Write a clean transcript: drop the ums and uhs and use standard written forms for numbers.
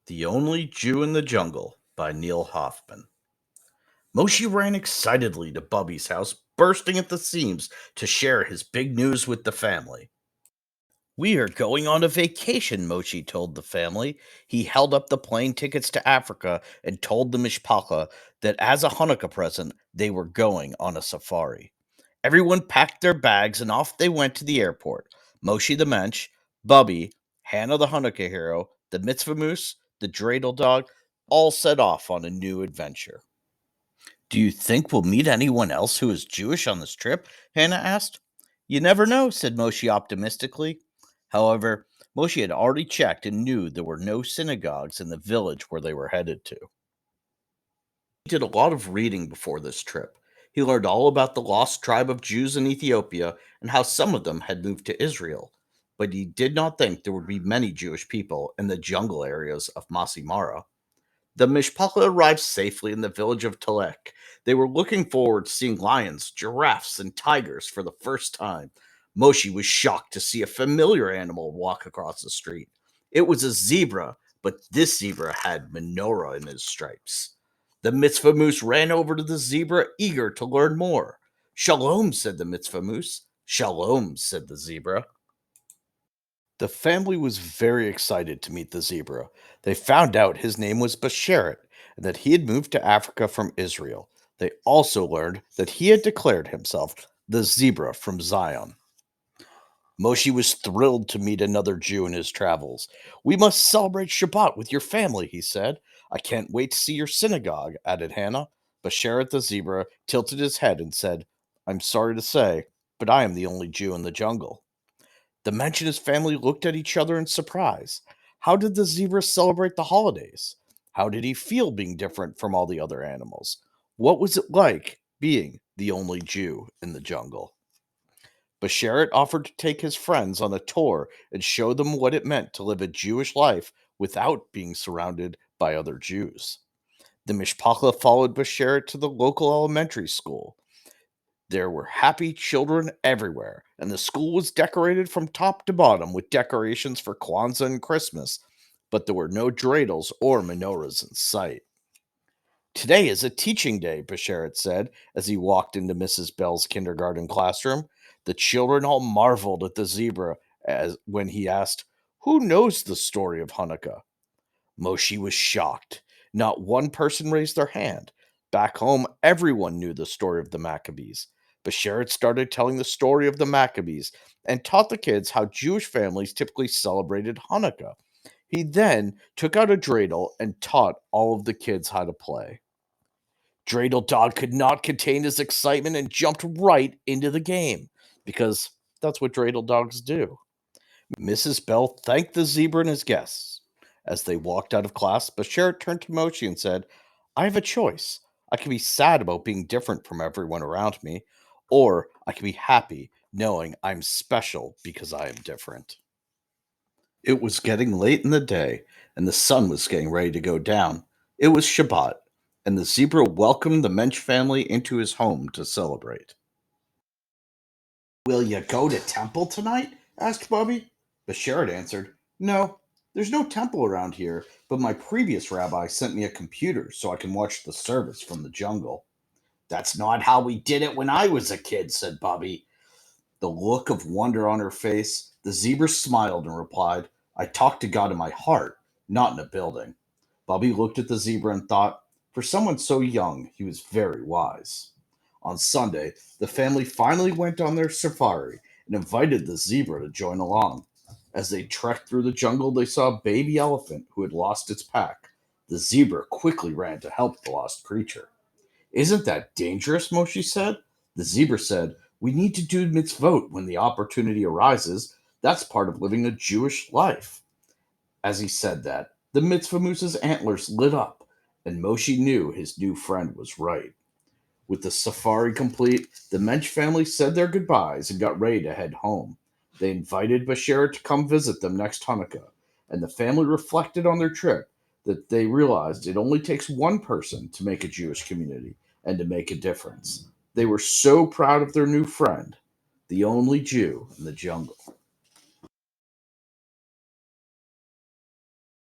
The Only Jew in the Jungle by Neil Hoffman. Moshe ran excitedly to Bubby's house, bursting at the seams to share his big news with the family. We are going on a vacation, Moshe told the family. He held up the plane tickets to Africa and told the Mishpacha that as a Hanukkah present, they were going on a safari. Everyone packed their bags and off they went to the airport. Moshe the Mensch, Bubby, Hannah the Hanukkah hero, the Mitzvah Moose, the Dreidel dog, all set off on a new adventure. Do you think we'll meet anyone else who is Jewish on this trip? Hannah asked. You never know, said Moshe optimistically. However, Moshe had already checked and knew there were no synagogues in the village where they were headed to. He did a lot of reading before this trip. He learned all about the lost tribe of Jews in Ethiopia and how some of them had moved to Israel. But he did not think there would be many Jewish people in the jungle areas of Masimara. The Mishpacha arrived safely in the village of Telek. They were looking forward to seeing lions, giraffes, and tigers for the first time. Moshe was shocked to see a familiar animal walk across the street. It was a zebra, but this zebra had menorah in his stripes. The mitzvah moose ran over to the zebra, eager to learn more. Shalom, said the mitzvah moose. Shalom, said the zebra. The family was very excited to meet the zebra. They found out his name was Basheret and that he had moved to Africa from Israel. They also learned that he had declared himself the zebra from Zion. Moshe was thrilled to meet another Jew in his travels. We must celebrate Shabbat with your family, he said. I can't wait to see your synagogue, added Hannah. Basheret the zebra tilted his head and said, I'm sorry to say, but I am the only Jew in the jungle. The Mensch and his family looked at each other in surprise. How did the zebra celebrate the holidays? How did he feel being different from all the other animals? What was it like being the only Jew in the jungle? Basheret offered to take his friends on a tour and show them what it meant to live a Jewish life without being surrounded by other Jews. The Mishpacha followed Basheret to the local elementary school. There were happy children everywhere, and the school was decorated from top to bottom with decorations for Kwanzaa and Christmas, but there were no dreidels or menorahs in sight. Today is a teaching day, Basheret said as he walked into Mrs. Bell's kindergarten classroom. The children all marveled at the zebra as when he asked, Who knows the story of Hanukkah? Moshe was shocked. Not one person raised their hand. Back home, everyone knew the story of the Maccabees. Basheret started telling the story of the Maccabees and taught the kids how Jewish families typically celebrated Hanukkah. He then took out a dreidel and taught all of the kids how to play. Dreidel Dog could not contain his excitement and jumped right into the game because that's what Dreidel Dogs do. Mrs. Bell thanked the zebra and his guests. As they walked out of class, Bashir turned to Mochi and said, I have a choice. I can be sad about being different from everyone around me, or I can be happy knowing I'm special because I am different. It was getting late in the day, and the sun was getting ready to go down. It was Shabbat, and the zebra welcomed the Mensch family into his home to celebrate. Will you go to temple tonight? Asked Bubby. Basheret answered, No, there's no temple around here, but my previous rabbi sent me a computer so I can watch the service from the jungle. That's not how we did it when I was a kid, said Bubby. The look of wonder on her face, the zebra smiled and replied, I talk to God in my heart, not in a building. Bubby looked at the zebra and thought, for someone so young, he was very wise. On Sunday, the family finally went on their safari and invited the zebra to join along. As they trekked through the jungle, they saw a baby elephant who had lost its pack. The zebra quickly ran to help the lost creature. Isn't that dangerous? Moshe said. The zebra said, We need to do mitzvot when the opportunity arises. That's part of living a Jewish life. As he said that, the mitzvah moose's antlers lit up, and Moshe knew his new friend was right. With the safari complete, the Mensch family said their goodbyes and got ready to head home. They invited Bashir to come visit them next Hanukkah, and the family reflected on their trip that they realized it only takes one person to make a Jewish community and to make a difference. They were so proud of their new friend, the only Jew in the jungle.